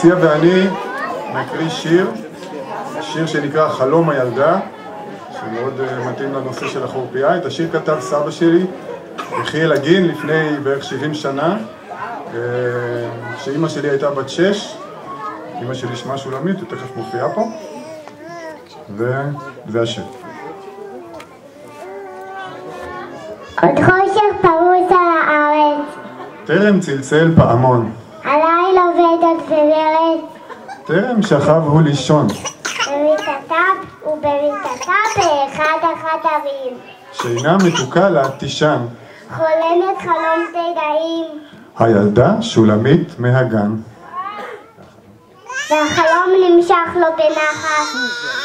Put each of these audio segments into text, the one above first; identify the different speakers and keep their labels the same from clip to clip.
Speaker 1: לוסיה ואני נקריא שיר שנקרא חלום הילדה, שמאוד מתאים לנושא של החורפייה. את השיר כתב סבא שלי, יחיאל הגין, לפני בערך 70 שנה, כשאימא שלי הייתה בת 6. אימא שלי שמה שולמית, הוא תכף מופיעה פה, וזה השיר.
Speaker 2: עוד חושך פרוס על הארץ,
Speaker 1: טרם צלצל פעמון,
Speaker 2: הליל עובד עד ורץ,
Speaker 1: טרם שכב הוא לישון,
Speaker 2: ובמיטתה באחד החדרים,
Speaker 1: שינה מתוקה לה תישן,
Speaker 2: חולמת חלום תדעים,
Speaker 1: הילדה שולמית מהגן.
Speaker 2: והחלום נמשך לו בנחת,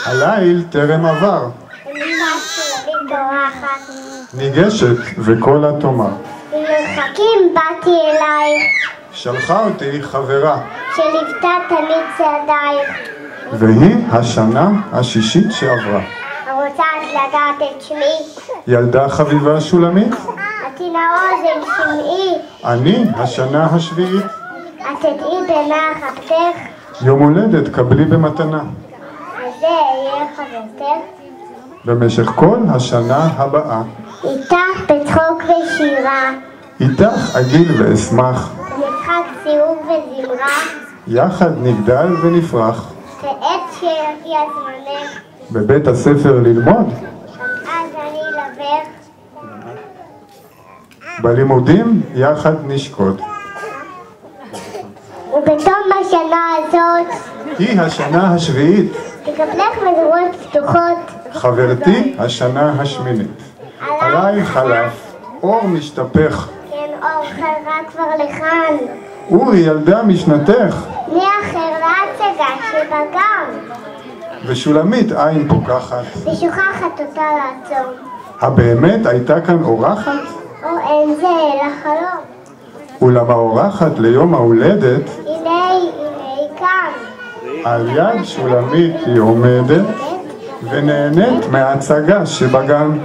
Speaker 1: הליל טרם עבר,
Speaker 2: ומשך שולמית דורחת,
Speaker 1: ניגשת וקולה תאמר,
Speaker 2: ממרחקים באתי אלייך,
Speaker 1: שלחה אותי חברה,
Speaker 2: שליוותה תמיד צעדייך,
Speaker 1: והיא השנה השישית שעברה.
Speaker 2: הרוצה לדעת את שמי,
Speaker 1: ילדה חביבה שולמית,
Speaker 2: עתינה אוזן שמעי,
Speaker 1: אני השנה השביעית,
Speaker 2: את תדעי בנחתך,
Speaker 1: יום הולדת קבלי במתנה,
Speaker 2: וזה יהיה חברתך,
Speaker 1: במשך כל השנה הבאה.
Speaker 2: איתך בצחוק ושירה,
Speaker 1: איתך אגיל ואשמח,
Speaker 2: במשחק סיבוב וזמרה,
Speaker 1: יחד נגדל ונפרח,
Speaker 2: ועת שיגיע זמנך,
Speaker 1: בבית הספר ללמוד,
Speaker 2: אז אני אלווך,
Speaker 1: בלימודים יחד נשקוד.
Speaker 2: ובתום השנה הזאת
Speaker 1: היא השנה השביעית,
Speaker 2: תקבלך מזרועות פתוחות,
Speaker 1: חברתי השנה השמינית. עליי חלף, אור משתפך,
Speaker 2: כן אור חרה כבר לכאן,
Speaker 1: אורי ילדה משנתך,
Speaker 2: מי אחר להצגה שבגן,
Speaker 1: ושולמית עין פוקחת.
Speaker 2: ושוכחת אותה לעצום,
Speaker 1: הבאמת הייתה כאן אורחת?
Speaker 2: או אין זה אלא חלום,
Speaker 1: אולם האורחת ליום ההולדת,
Speaker 2: הנה כאן,
Speaker 1: על יד שולמית היא עומדת ונהנית מההצגה שבגן.